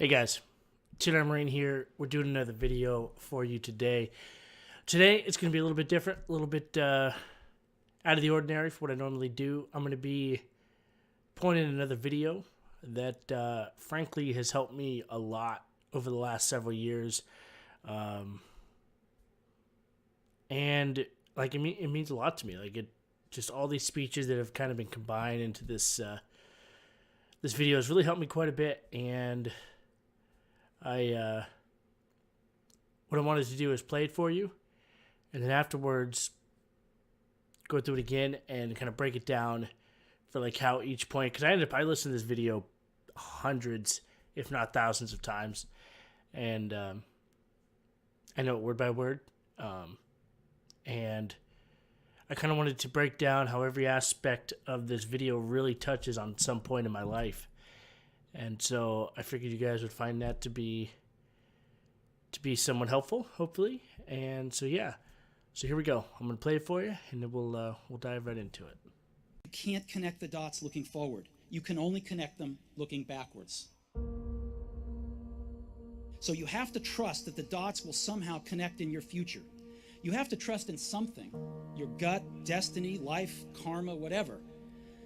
Hey guys, Tudor Marine here. We're doing another video for you today. Today it's going to be a little bit different, a little bit out of the ordinary for what I normally do. I'm going to be pointing at another video that frankly has helped me a lot over the last several years. And like it means a lot to me. Like it just all these speeches that have kind of been combined into this this video has really helped me quite a bit, and what I wanted to do is play it for you, and then afterwards go through it again and kind of break it down for like how each point, because I listened to this video hundreds, if not thousands of times, and I know it word by word, and I kind of wanted to break down how every aspect of this video really touches on some point in my life. And so I figured you guys would find that to be somewhat helpful, hopefully. And so yeah, so here we go. I'm gonna play it for you, and then we'll dive right into it. You can't connect the dots looking forward. You can only connect them looking backwards. So you have to trust that the dots will somehow connect in your future. You have to trust in something, your gut, destiny, life, karma, whatever,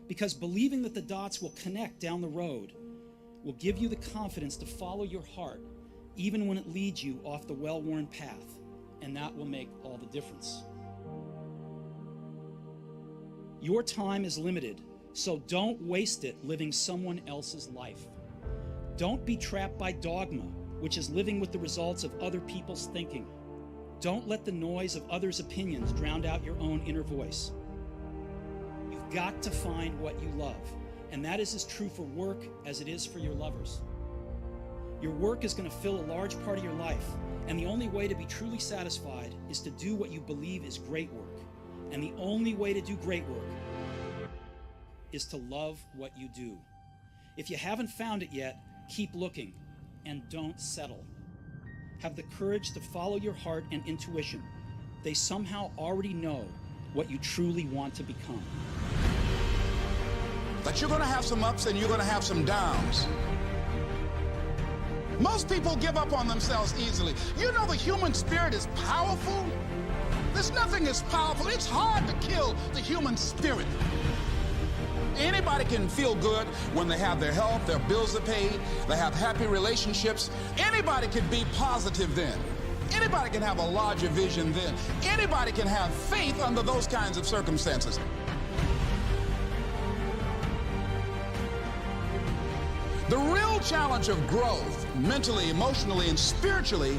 because believing that the dots will connect down the road will give you the confidence to follow your heart, even when it leads you off the well-worn path, and that will make all the difference. Your time is limited, so don't waste it living someone else's life. Don't be trapped by dogma, which is living with the results of other people's thinking. Don't let the noise of others' opinions drown out your own inner voice. You've got to find what you love. And that is as true for work as it is for your lovers. Your work is going to fill a large part of your life, and the only way to be truly satisfied is to do what you believe is great work. And the only way to do great work is to love what you do. If you haven't found it yet, keep looking and don't settle. Have the courage to follow your heart and intuition. They somehow already know what you truly want to become. But you're going to have some ups and you're going to have some downs. Most people give up on themselves easily. You know the human spirit is powerful. There's nothing as powerful. It's hard to kill the human spirit. Anybody can feel good when they have their health, their bills are paid, they have happy relationships. Anybody can be positive then. Anybody can have a larger vision then. Anybody can have faith under those kinds of circumstances. The real challenge of growth, mentally, emotionally, and spiritually,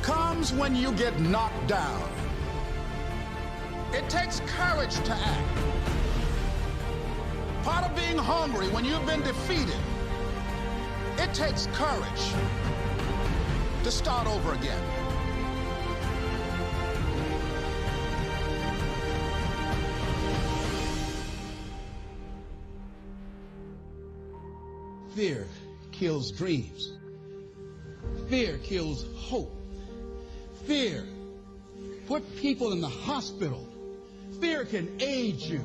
comes when you get knocked down. It takes courage to act. Part of being hungry when you've been defeated, it takes courage to start over again. Fear kills dreams. Fear kills hope. Fear put people in the hospital. Fear can age you,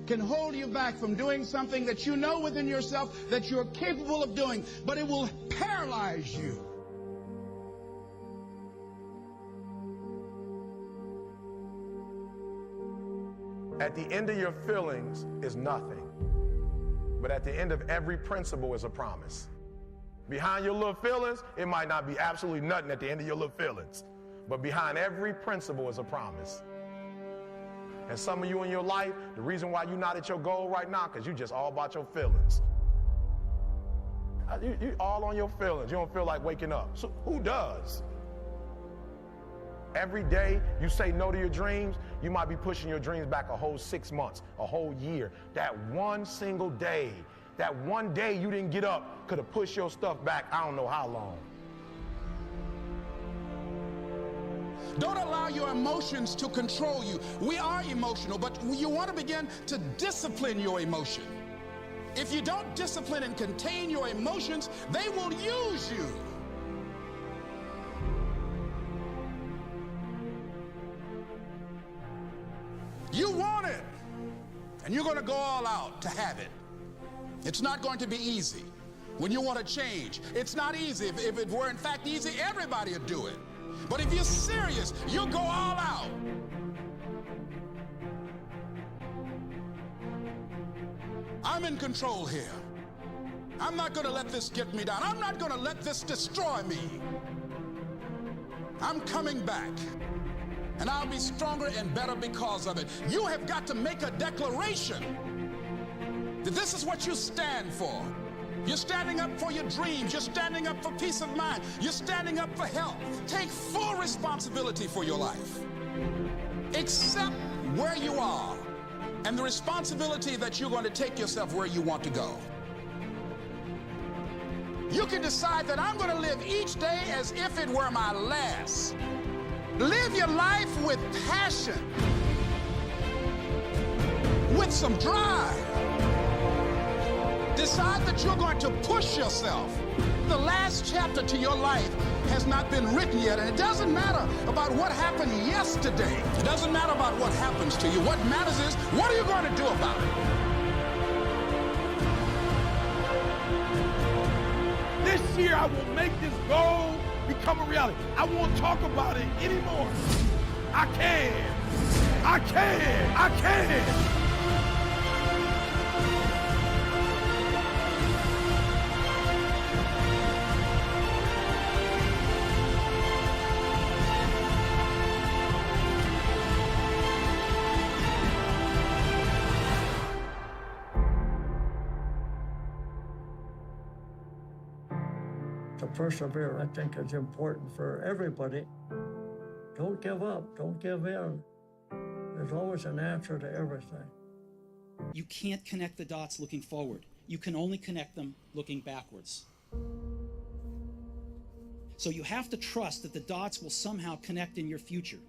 can hold you back from doing something that you know within yourself that you're capable of doing, but it will paralyze you. At the end of your feelings is nothing. But at the end of every principle is a promise. Behind your little feelings, it might not be absolutely nothing at the end of your little feelings. But behind every principle is a promise. And some of you in your life, the reason why you're not at your goal right now, because you just all about your feelings. You all on your feelings. You don't feel like waking up. So who does? Every day you say no to your dreams, you might be pushing your dreams back a whole 6 months, a whole year. That one single day, that one day you didn't get up could have pushed your stuff back I don't know how long. Don't allow your emotions to control you. We are emotional, but you want to begin to discipline your emotion. If you don't discipline and contain your emotions, they will use you. You want it, and you're going to go all out to have it. It's not going to be easy. when you want to change. It's not easy. If it were in fact easy, everybody would do it. But if you're serious, you'll go all out. I'm in control here. I'm not going to let this get me down. I'm not going to let this destroy me. I'm coming back. And I'll be stronger and better because of it. You have got to make a declaration that this is what you stand for. You're standing up for your dreams. You're standing up for peace of mind. You're standing up for health. Take full responsibility for your life. Accept where you are and the responsibility that you're going to take yourself where you want to go. You can decide that I'm going to live each day as if it were my last. Live your life with passion, with some drive. Decide that you're going to push yourself. The last chapter to your life has not been written yet, and it doesn't matter about what happened yesterday. It doesn't matter about what happens to you. What matters is, what are you going to do about it? This year, I will make this goal become a reality. I won't talk about it anymore. I can. I can. I can. To persevere, I think, is important for everybody. Don't give up. Don't give in. There's always an answer to everything. You can't connect the dots looking forward. You can only connect them looking backwards. So you have to trust that the dots will somehow connect in your future.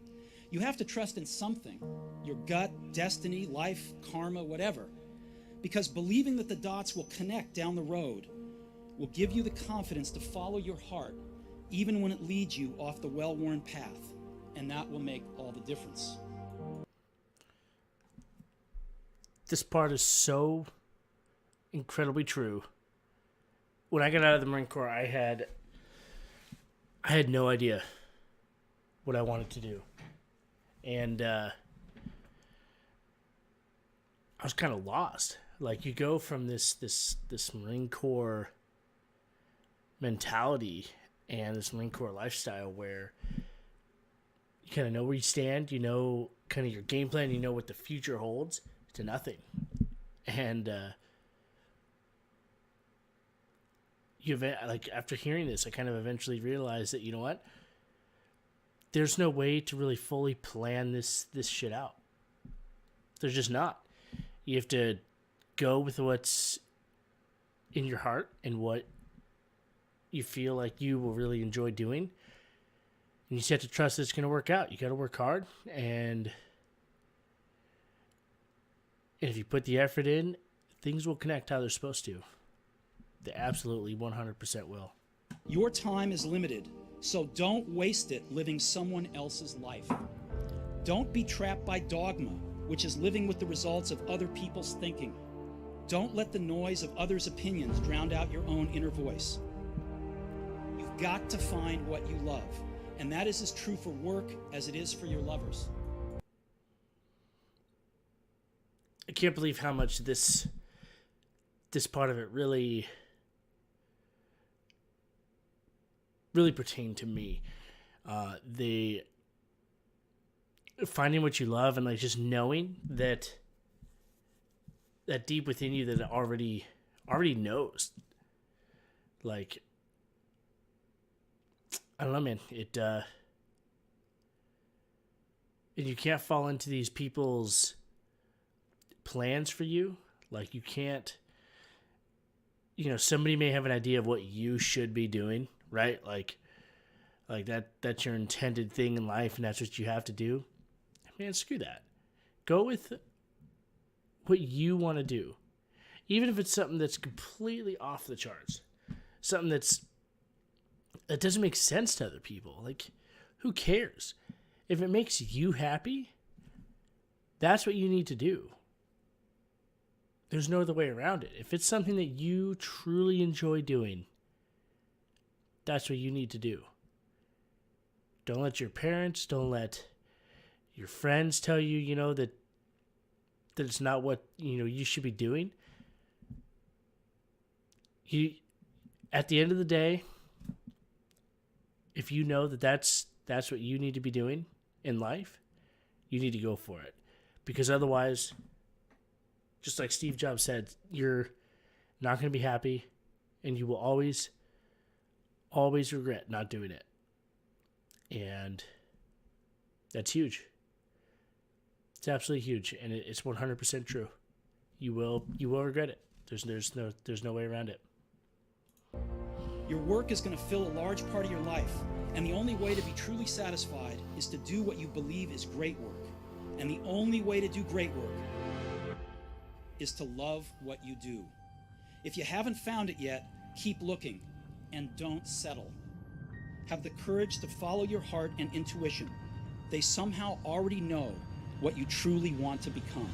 You have to trust in something, your gut, destiny, life, karma, whatever. Because believing that the dots will connect down the road will give you the confidence to follow your heart, even when it leads you off the well-worn path. And that will make all the difference. This part is so incredibly true. When I got out of the Marine Corps, I had no idea what I wanted to do. And I was kind of lost. Like, you go from this Marine Corps mentality and this Marine Corps lifestyle where you kind of know where you stand, you know kind of your game plan, you know what the future holds, to nothing. And like, after hearing this, I kind of eventually realized that, you know what, there's no way to really fully plan this shit out. There's just not. You have to go with what's in your heart and what you feel like you will really enjoy doing. And you just have to trust that it's going to work out. You got to work hard, and if you put the effort in, things will connect how they're supposed to. They absolutely 100% will. Your time is limited, so don't waste it living someone else's life. Don't be trapped by dogma, which is living with the results of other people's thinking. Don't let the noise of others' opinions drown out your own inner voice. You've got to find what you love, and that is as true for work as it is for your lovers. I can't believe how much this part of it really pertained to me. The finding what you love, and like just knowing that deep within you that it already knows. Like, I don't know, man. And you can't fall into these people's plans for you. Like, you can't, somebody may have an idea of what you should be doing, right? Like that's your intended thing in life, and that's what you have to do. Man, screw that. Go with what you want to do. Even if it's something that's completely off the charts. Something that doesn't make sense to other people. Like, who cares? If it makes you happy, that's what you need to do. There's no other way around it. If it's something that you truly enjoy doing, that's what you need to do. Don't let your parents, don't let your friends tell you, that it's not what, you should be doing. At the end of the day, if you know that that's what you need to be doing in life, you need to go for it. Because otherwise, just like Steve Jobs said, you're not going to be happy, and you will always regret not doing it. And that's huge. It's absolutely huge, and it's 100% true. You will regret it. There's no way around it. Your work is going to fill a large part of your life, and the only way to be truly satisfied is to do what you believe is great work. And the only way to do great work is to love what you do. If you haven't found it yet, keep looking and don't settle. Have the courage to follow your heart and intuition. They somehow already know what you truly want to become.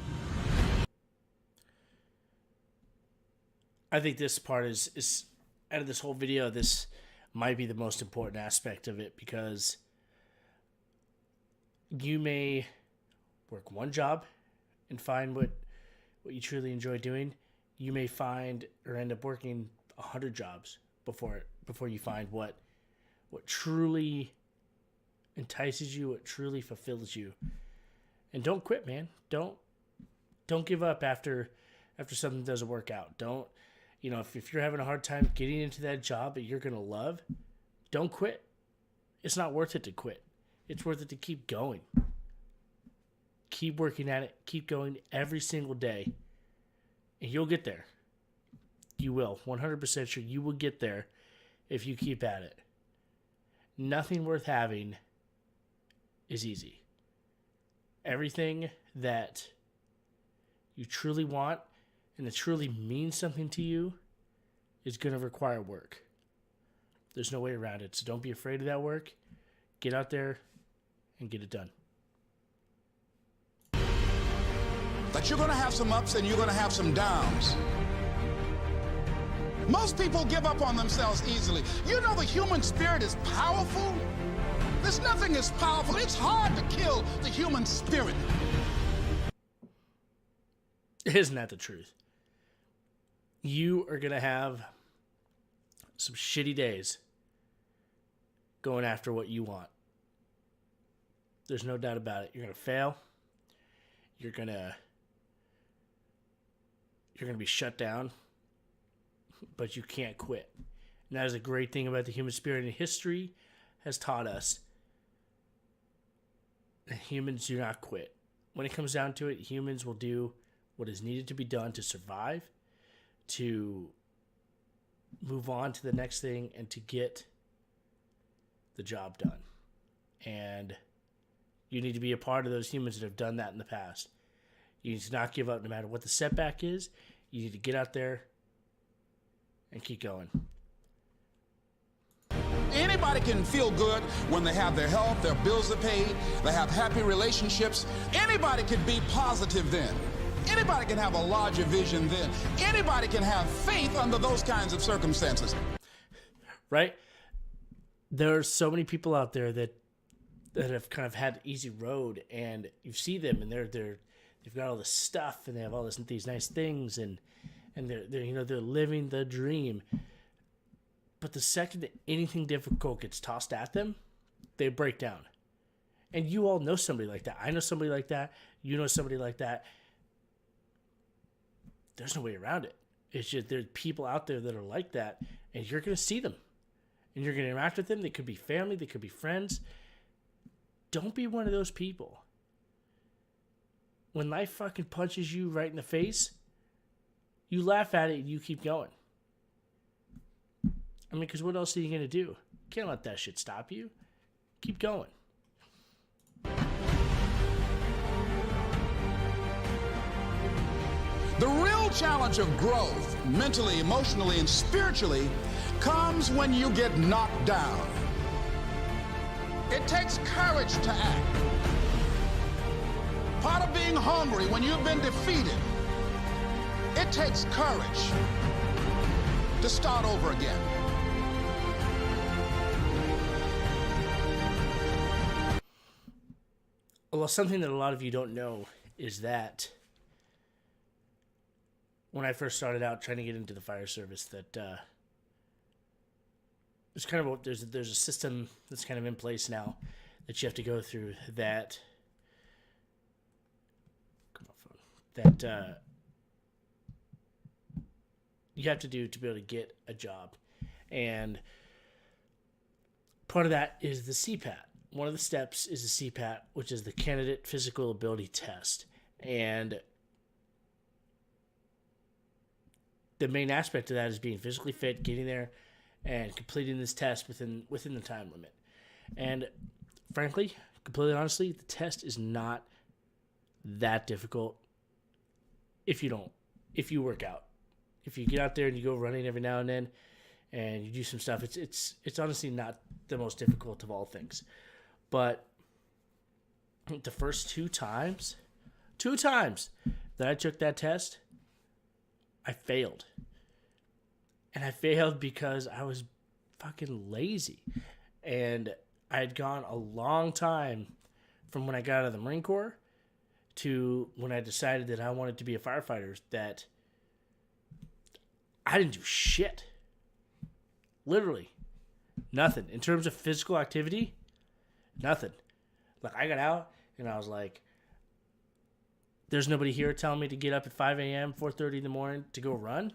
I think this part is out of this whole video, this might be the most important aspect of it, because you may work one job and find what you truly enjoy doing. You may find or end up working 100 jobs before you find what truly entices you, what truly fulfills you. And don't quit, man. Don't give up after something doesn't work out. Don't, if you're having a hard time getting into that job that you're going to love, don't quit. It's not worth it to quit. It's worth it to keep going. Keep working at it. Keep going every single day. And you'll get there. You will. 100% sure you will get there if you keep at it. Nothing worth having is easy. Everything that you truly want and that truly means something to you is going to require work. There's no way around it. So don't be afraid of that work. Get out there and get it done. That you're going to have some ups and you're going to have some downs. Most people give up on themselves easily. You know the human spirit is powerful. There's nothing as powerful. It's hard to kill the human spirit. Isn't that the truth? You are going to have some shitty days going after what you want. There's no doubt about it. You're going to fail. You're going to be shut down, but you can't quit. And that is a great thing about the human spirit. And history has taught us that humans do not quit. When it comes down to it, humans will do what is needed to be done to survive, to move on to the next thing, and to get the job done. And you need to be a part of those humans that have done that in the past. You need to not give up no matter what the setback is. You need to get out there and keep going. Anybody can feel good when they have their health, their bills are paid, they have happy relationships. Anybody can be positive then. Anybody can have a larger vision then. Anybody can have faith under those kinds of circumstances. Right? There are so many people out there that have kind of had easy road, and you see them, and they've got all this stuff, and they have all these nice things, and they're living the dream. But the second that anything difficult gets tossed at them, they break down. And you all know somebody like that. I know somebody like that. You know somebody like that. There's no way around it. It's just there's people out there that are like that, and you're going to see them. And you're going to interact with them. They could be family. They could be friends. Don't be one of those people. When life fucking punches you right in the face, you laugh at it and you keep going. I mean, because what else are you going to do? You can't let that shit stop you. Keep going. The real challenge of growth, mentally, emotionally, and spiritually, comes when you get knocked down. It takes courage to act. Part of being hungry when you've been defeated It takes courage to start over again. Well, something that a lot of you don't know is that when I first started out trying to get into the fire service, that it's kind of there's a system that's kind of in place now that you have to go through that you have to do to be able to get a job, and part of that is the CPAT. One of the steps is the CPAT, which is the Candidate Physical Ability Test. And the main aspect of that is being physically fit, getting there, and completing this test within the time limit. And frankly, completely honestly, the test is not that difficult if you work out. If you get out there and you go running every now and then and you do some stuff, it's honestly not the most difficult of all things. But the first two times that I took that test, I failed. And I failed because I was fucking lazy. And I had gone a long time from when I got out of the Marine Corps to when I decided that I wanted to be a firefighter, that I didn't do shit. Literally nothing. In terms of physical activity, nothing. Like, I got out and I was like, there's nobody here telling me to get up at 5 a.m., 4:30 in the morning to go run.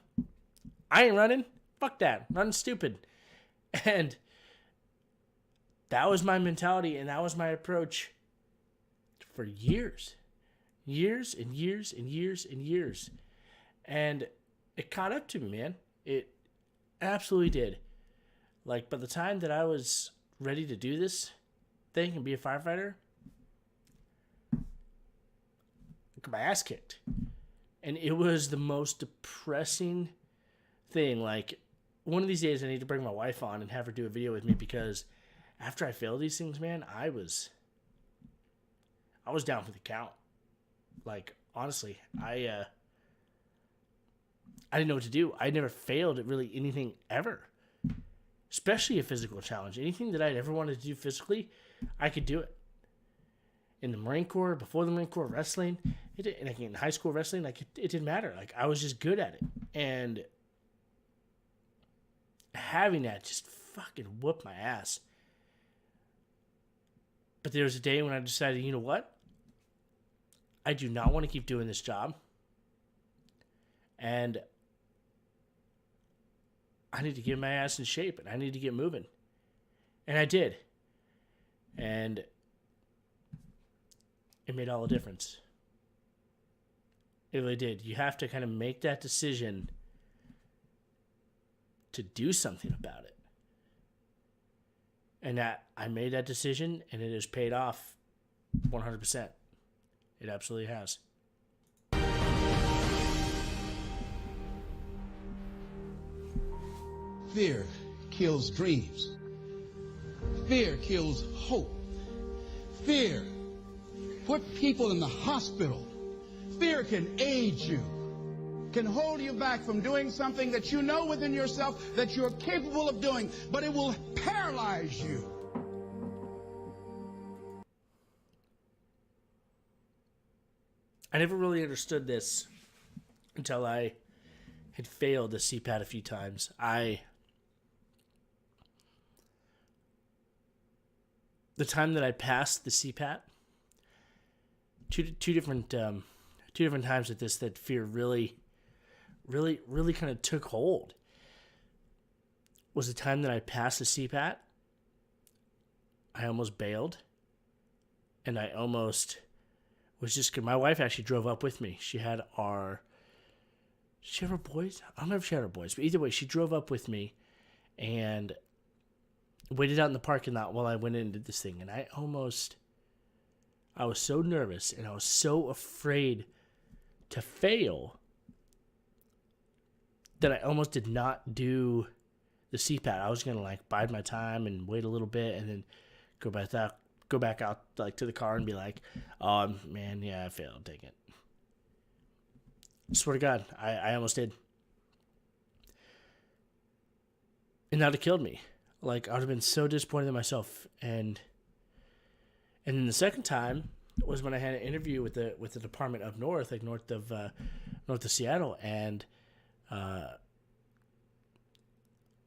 I ain't running. Fuck that. Running stupid. And that was my mentality, and that was my approach for years. Years and years and years and years. And it caught up to me, man. It absolutely did. Like, by the time that I was ready to do this thing and be a firefighter, I got my ass kicked. And it was the most depressing thing. Like, one of these days I need to bring my wife on and have her do a video with me, because after I failed these things, man, I was down for the count. Like, honestly, I didn't know what to do. I never failed at really anything ever, especially a physical challenge. Anything that I'd ever wanted to do physically, I could do it. In the Marine Corps, before the Marine Corps, wrestling, and like in high school wrestling, like it didn't matter. Like, I was just good at it. And having that just fucking whooped my ass. But there was a day when I decided, you know what? I do not want to keep doing this job. And I need to get my ass in shape, and I need to get moving. And I did. And it made all the difference. It really did. You have to kind of make that decision to do something about it. And that I made that decision, and it has paid off 100%. It absolutely has. Fear kills dreams. Fear kills hope. Fear put people in the hospital. Fear can aid you, can hold you back from doing something that you know within yourself that you're capable of doing, but it will paralyze you. I never really understood this until I had failed the CPAT a few times. The time that I passed the CPAT, two different times at this, that fear really kind of took hold, was the time that I passed the CPAT. I almost bailed, and I almost was just, my wife actually drove up with me. She had her boys? I don't know if she had her boys, but either way, she drove up with me and waited out in the parking lot while I went in and did this thing. And I was so nervous and I was so afraid to fail that I almost did not do the CPAT. I was going to like bide my time and wait a little bit and then go back out like to the car and be like, oh man, yeah, I failed, take it. Swear to God, I almost did. And that would have killed me. Like, I would have been so disappointed in myself. And then the second time was when I had an interview with the department up north, like north of Seattle, and I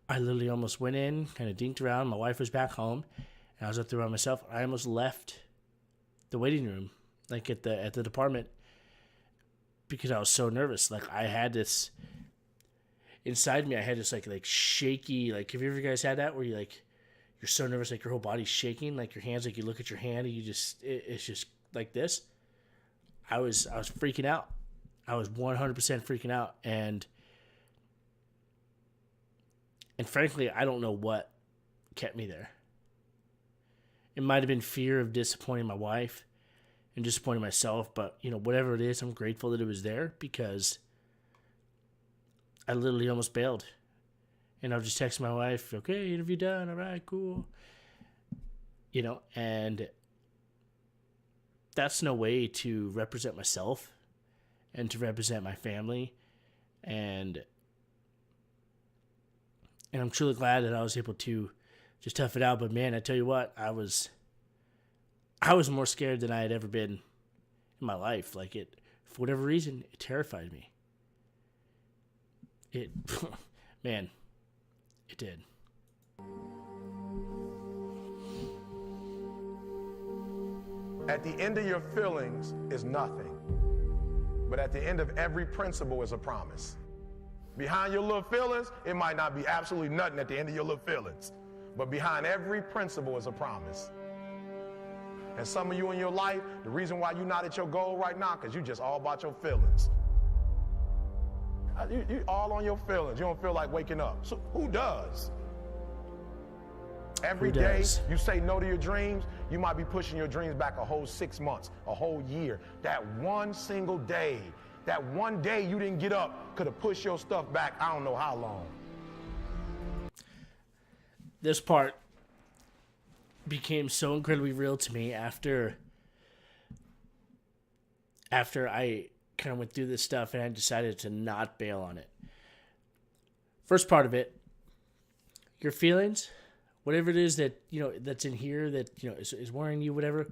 literally almost went in, kind of dinked around. My wife was back home, and I was up there by myself. I almost left the waiting room, like at the department, because I was so nervous. Like, I had this inside me. I had this like shaky. Like, have you ever guys had that where you're so nervous, like your whole body's shaking, like your hands, like you look at your hand and it's just like this. I was freaking out. I was 100% freaking out, and frankly, I don't know what kept me there. It might have been fear of disappointing my wife and disappointing myself, but whatever it is, I'm grateful that it was there, because I literally almost bailed. And I'll just text my wife, okay, interview done, all right, cool. And that's no way to represent myself and to represent my family. And I'm truly glad that I was able to just tough it out. But man, I tell you what, I was more scared than I had ever been in my life. Like, it, for whatever reason, it terrified me. Man, it did. At the end of your feelings is nothing. But at the end of every principle is a promise. Behind your little feelings, it might not be absolutely nothing at the end of your little feelings. But behind every principle is a promise. And some of you in your life, the reason why you're not at your goal right now, because you just all about your feelings. You all on your feelings. You don't feel like waking up. So who does? Every day you say no to your dreams, you might be pushing your dreams back a whole 6 months, a whole year. That one single day, that one day you didn't get up could have pushed your stuff back I don't know how long. This part became so incredibly real to me after I kind of went through this stuff and I decided to not bail on it. First part of it, your feelings, whatever it is that, that's in here that, is worrying you, whatever,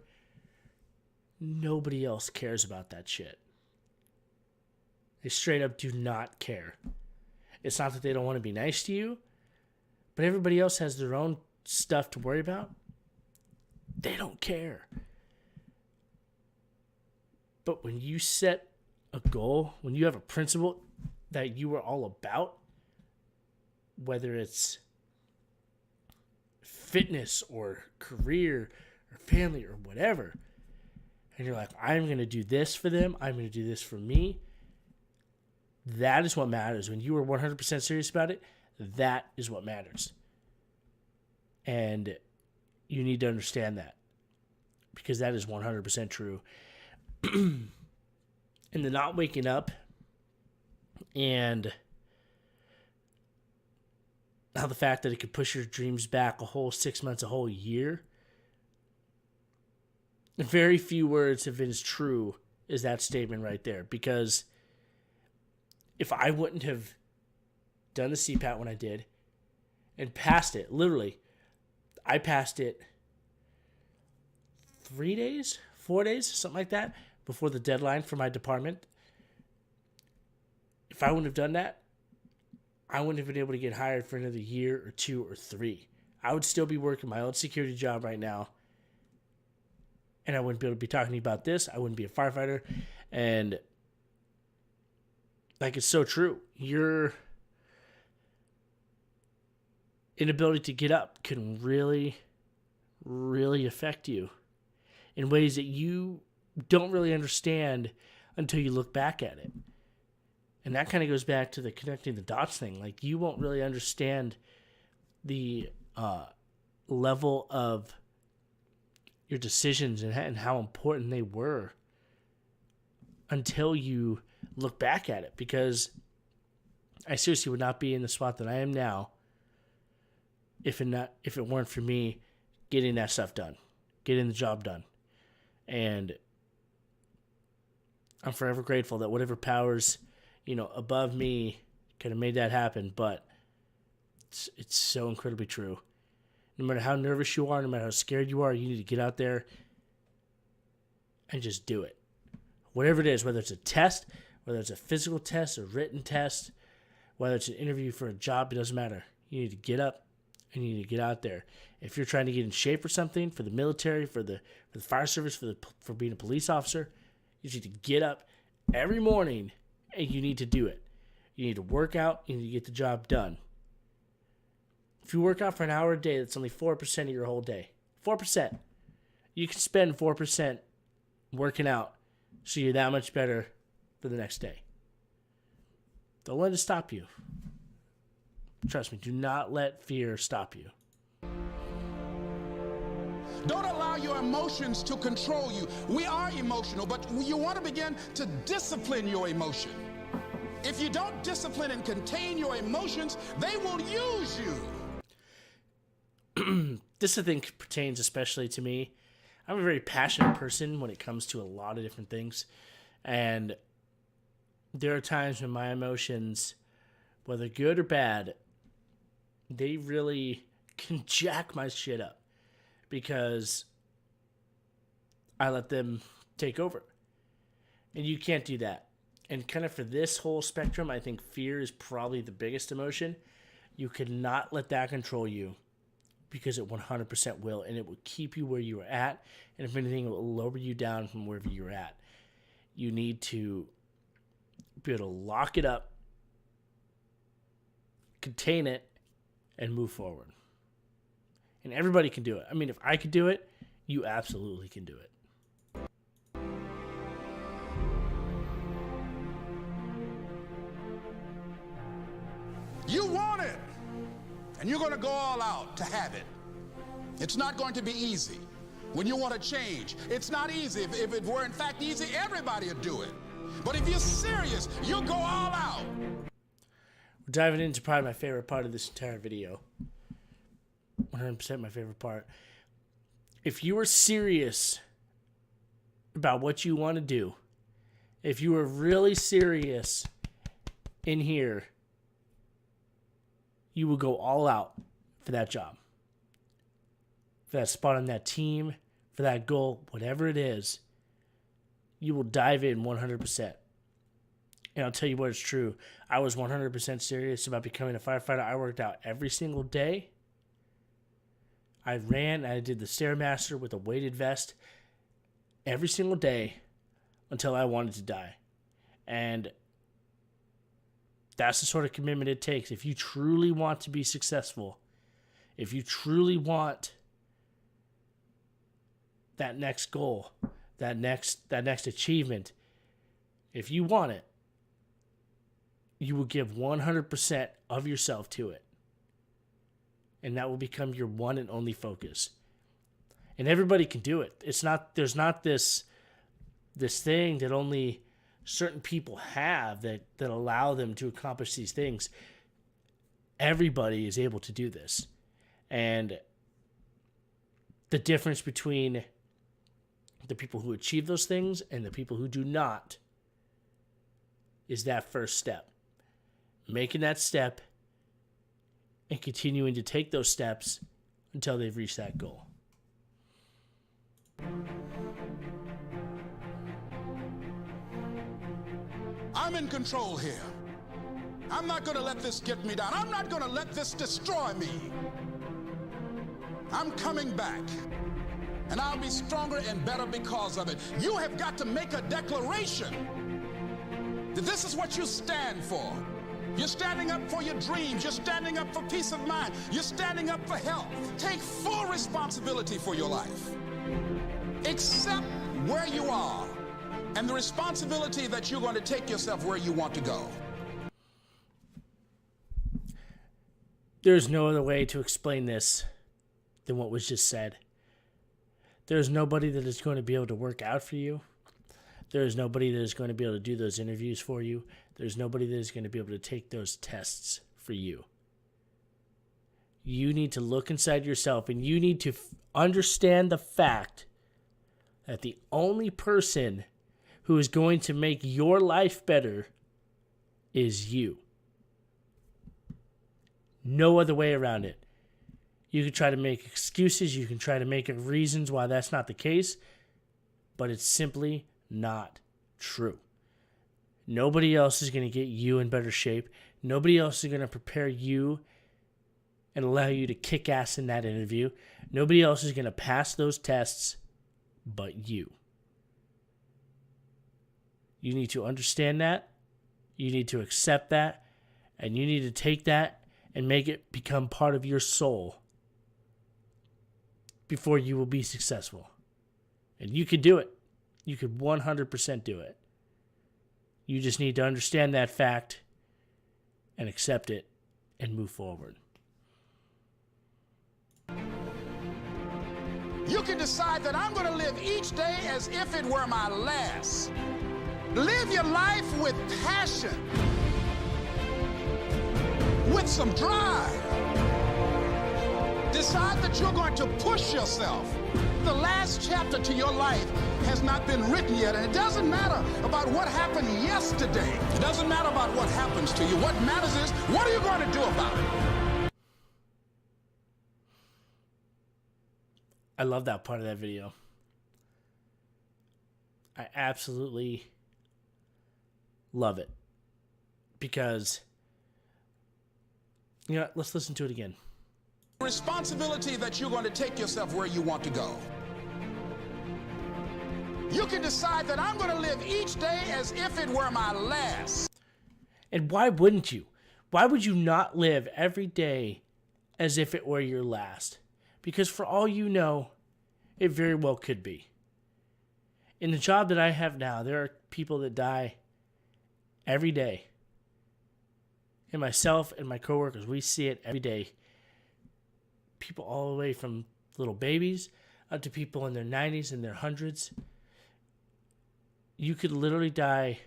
nobody else cares about that shit. They straight up do not care. It's not that they don't want to be nice to you, but everybody else has their own stuff to worry about. They don't care. But when you set a goal, when you have a principle that you are all about, whether it's fitness or career or family or whatever, and you're like, I'm going to do this for them, I'm going to do this for me, that is what matters. When you are 100% serious about it, that is what matters. And you need to understand that, because that is 100% true. And the not waking up and how the fact that it could push your dreams back a whole 6 months, a whole year. Very few words have been as true as that statement right there. Because if I wouldn't have done the CPAT when I did and passed it, literally, I passed it 3 days, 4 days, something like that, before the deadline for my department. If I wouldn't have done that, I wouldn't have been able to get hired for another year or 2 or 3. I would still be working my own security job right now, and I wouldn't be able to be talking to you about this. I wouldn't be a firefighter. And like, it's so true. Your inability to get up can really, really affect you in ways that you don't really understand until you look back at it. And that kind of goes back to the connecting the dots thing. Like, you won't really understand the level of your decisions and how important they were until you look back at it. Because I seriously would not be in the spot that I am now if it weren't for me getting that stuff done, getting the job done. And I'm forever grateful that whatever powers above me could have made that happen, but it's so incredibly true. No matter how nervous you are, no matter how scared you are, you need to get out there and just do it. Whatever it is, whether it's a test, whether it's a physical test, a written test, whether it's an interview for a job, it doesn't matter. You need to get up and you need to get out there. If you're trying to get in shape for something, for the military, for the fire service, for being a police officer, you need to get up every morning and you need to do it. You need to work out. You need to get the job done. If you work out for an hour a day, that's only 4% of your whole day. 4%. You can spend 4% working out so you're that much better for the next day. Don't let it stop you. Trust me, do not let fear stop you. Don't allow your emotions to control you. We are emotional, but you want to begin to discipline your emotion. If you don't discipline and contain your emotions, they will use you. This, I think, pertains especially to me. I'm a very passionate person when it comes to a lot of different things. And there are times when my emotions, whether good or bad, they really can jack my shit up because I let them take over. And you can't do that. And kind of for this whole spectrum, I think fear is probably the biggest emotion. You cannot let that control you because it 100% will, and it will keep you where you are at. And if anything, it will lower you down from wherever you're at. You need to be able to lock it up, contain it, and move forward. And everybody can do it. I mean, if I could do it, you absolutely can do it. You want it, and you're going to go all out to have it. It's not going to be easy. When you want to change, it's not easy. If it were in fact easy, everybody would do it. But if you're serious, you'll go all out. We're diving into probably my favorite part of this entire video. 100% my favorite part. If you are serious about what you want to do, if you are really serious in here, you will go all out for that job, for that spot on that team, for that goal, whatever it is. You will dive in 100%. And I'll tell you what is true. I was 100% serious about becoming a firefighter. I worked out every single day. I ran. I did the Stairmaster with a weighted vest every single day until I wanted to die. And that's the sort of commitment it takes. If you truly want to be successful, if you truly want that next goal, that next achievement, if you want it, you will give 100% of yourself to it. And that will become your one and only focus. And everybody can do it. There's not this thing that only certain people have that allow them to accomplish these things. Everybody is able to do this. And the difference between the people who achieve those things and the people who do not is that first step. Making that step and continuing to take those steps until they've reached that goal. I'm in control here. I'm not going to let this get me down. I'm not going to let this destroy me. I'm coming back. And I'll be stronger and better because of it. You have got to make a declaration that this is what you stand for. You're standing up for your dreams. You're standing up for peace of mind. You're standing up for health. Take full responsibility for your life. Accept where you are and the responsibility that you're going to take yourself where you want to go. There's no other way to explain this than what was just said. There's nobody that is going to be able to work out for you. There is nobody that is going to be able to do those interviews for you. There's nobody that is going to be able to take those tests for you. You need to look inside yourself and you need to understand the fact that the only person who is going to make your life better is you. No other way around it. You can try to make excuses. You can try to make reasons why that's not the case. But it's simply not true. Nobody else is going to get you in better shape. Nobody else is going to prepare you and allow you to kick ass in that interview. Nobody else is going to pass those tests but you. You need to understand that. You need to accept that. And you need to take that and make it become part of your soul before you will be successful. And you could do it. You could 100% do it. You just need to understand that fact and accept it and move forward. You can decide that I'm going to live each day as if it were my last. Live your life with passion, with some drive. Decide that you're going to push yourself. The last chapter to your life has not been written yet, and it doesn't matter about what happened yesterday. It doesn't matter about what happens to you. What matters is, what are you going to do about it? I love that part of that video. I absolutely love it. Because, you know, let's listen to it again. Responsibility that you're going to take yourself where you want to go. You can decide that I'm going to live each day as if it were my last. And why wouldn't you? Why would you not live every day as if it were your last? Because for all you know, it very well could be. In the job that I have now, there are people that die every day. And myself and my coworkers, we see it every day. People all the way from little babies up to people in their 90s and their hundreds. You could literally die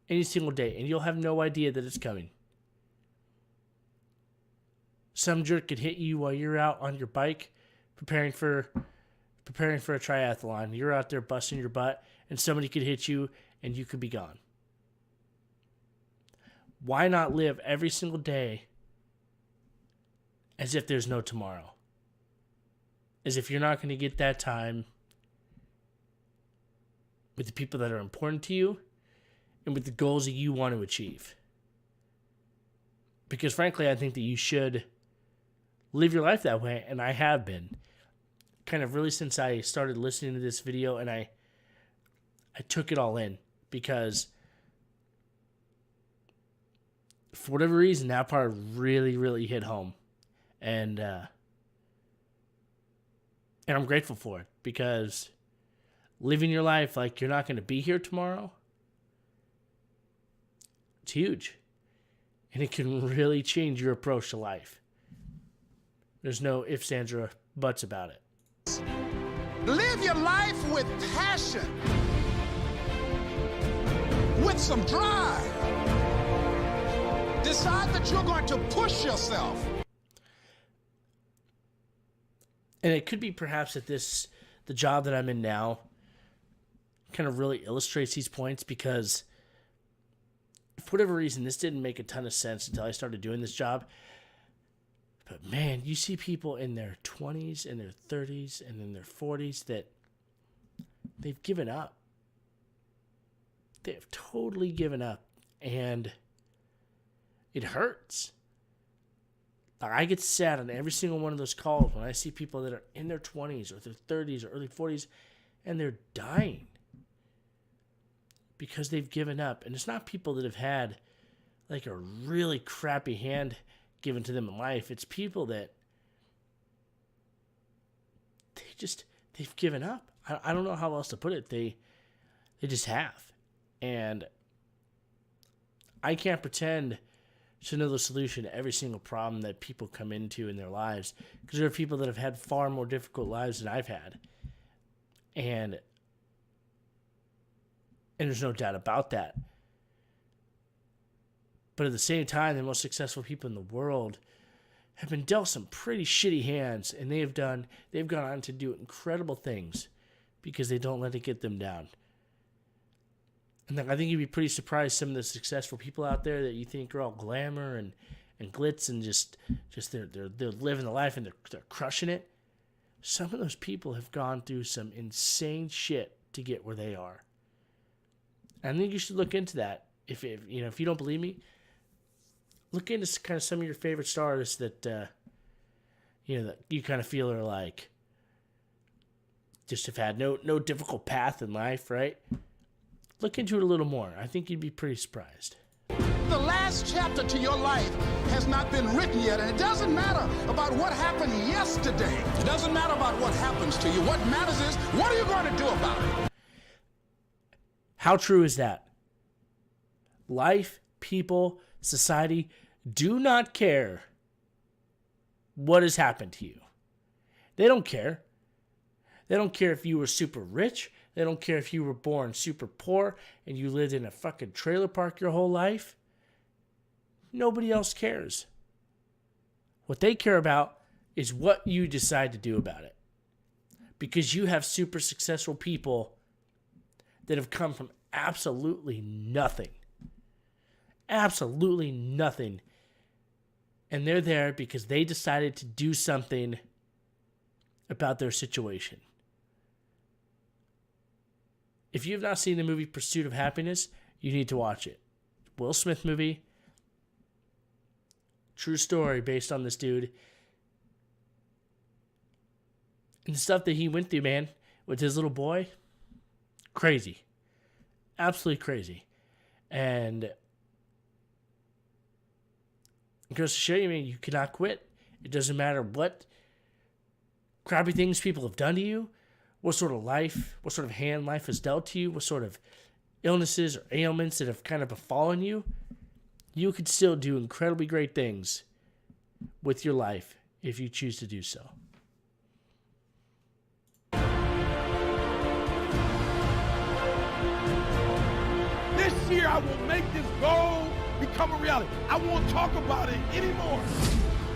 any single day, and you'll have no idea that it's coming. Some jerk could hit you while you're out on your bike preparing for a triathlon. You're out there busting your butt, and somebody could hit you, and you could be gone. Why not live every single day as if there's no tomorrow? As if you're not going to get that time with the people that are important to you and with the goals that you want to achieve. Because frankly, I think that you should live your life that way, and I have been. Kind of really since I started listening to this video, and I took it all in, because for whatever reason, that part really, really hit home. And I'm grateful for it, because living your life like you're not going to be here tomorrow, it's huge. And it can really change your approach to life. There's no ifs, ands, or buts about it. Live your life with passion, with some drive. Decide that you're going to push yourself. And it could be perhaps that the job that I'm in now kind of really illustrates these points, because for whatever reason, this didn't make a ton of sense until I started doing this job. But man, you see people in their 20s and their 30s and in their 40s that they've given up. They have totally given up. And it hurts. I get sad on every single one of those calls when I see people that are in their 20s or their 30s or early 40s and they're dying because they've given up. And it's not people that have had like a really crappy hand given to them in life. It's people that they've given up. I don't know how else to put it. They just have. And I can't pretend to know the solution to every single problem that people come into in their lives, because there are people that have had far more difficult lives than I've had. And there's no doubt about that. But at the same time, the most successful people in the world have been dealt some pretty shitty hands, and they've gone on to do incredible things because they don't let it get them down. And like, I think you'd be pretty surprised some of the successful people out there that you think are all glamour and glitz and just they're living the life and they're crushing it. Some of those people have gone through some insane shit to get where they are. I think you should look into that. If you don't believe me, look into kind of some of your favorite stars that that you kind of feel are like just have had no difficult path in life, right? Look into it a little more. I think you'd be pretty surprised. The last chapter to your life has not been written yet, and it doesn't matter about what happened yesterday. It doesn't matter about what happens to you. What matters is, what are you going to do about it? How true is that? Life, people, society do not care what has happened to you. They don't care. They don't care if you were super rich. They don't care if you were born super poor and you lived in a fucking trailer park your whole life. Nobody else cares. What they care about is what you decide to do about it. Because you have super successful people that have come from absolutely nothing. Absolutely nothing. And they're there because they decided to do something about their situation. If you have not seen the movie Pursuit of Happiness, you need to watch it. Will Smith movie. True story based on this dude. And the stuff that he went through, man, with his little boy. Crazy. Absolutely crazy. And it goes to show you, man, you cannot quit. It doesn't matter what crappy things people have done to you. What sort of hand life has dealt to you, what sort of illnesses or ailments that have kind of befallen you, you could still do incredibly great things with your life if you choose to do so. This year I will make this goal become a reality. I won't talk about it anymore.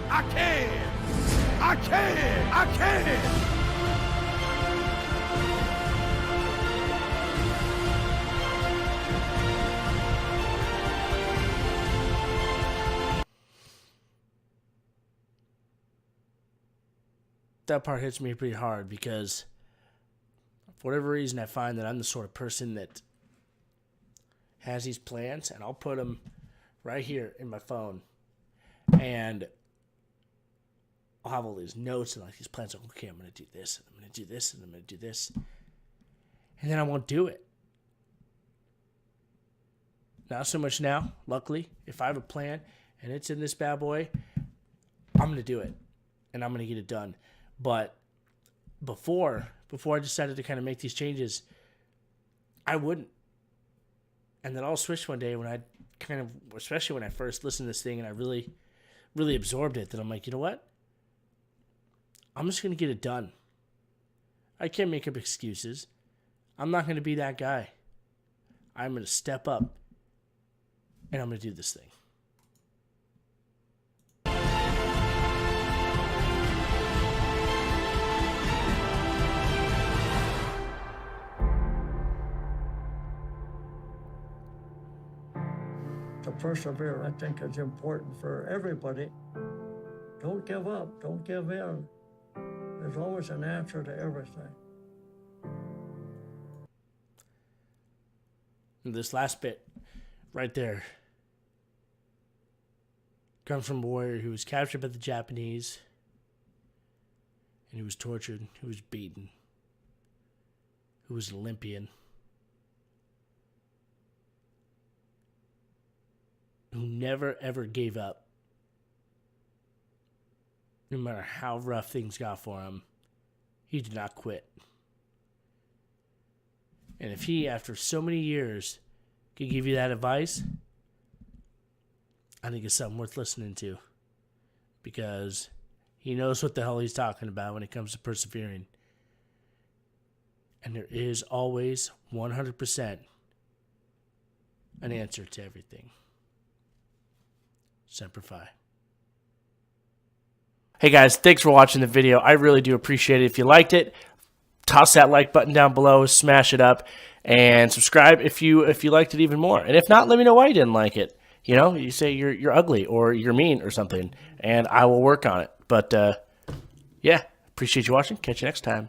I can. That part hits me pretty hard because for whatever reason I find that I'm the sort of person that has these plans and I'll put them right here in my phone and I'll have all these notes and like these plans. Like, okay, I'm going to do this, and I'm going to do this, and I'm going to do this. And then I won't do it. Not so much now, luckily. If I have a plan and it's in this bad boy, I'm going to do it. And I'm going to get it done. But before I decided to kind of make these changes, I wouldn't. And then I'll switch one day when I especially when I first listened to this thing and I really, really absorbed it, that I'm like, you know what? I'm just going to get it done. I can't make up excuses. I'm not going to be that guy. I'm going to step up and I'm going to do this thing. To persevere, I think, is important for everybody. Don't give up. Don't give in. There's always an answer to everything. This last bit right there comes from a warrior who was captured by the Japanese and who was tortured, who was beaten, who was an Olympian, who never ever gave up. No matter how rough things got for him, he did not quit. And if he, after so many years, could give you that advice, I think it's something worth listening to. Because he knows what the hell he's talking about when it comes to persevering. And there is always 100% an answer to everything. Semper Fi. Hey guys, thanks for watching the video. I really do appreciate it. If you liked it, toss that like button down below, smash it up, and subscribe if you liked it even more. And if not, let me know why you didn't like it. You know, you say you're ugly or you're mean or something, and I will work on it. But yeah, appreciate you watching. Catch you next time.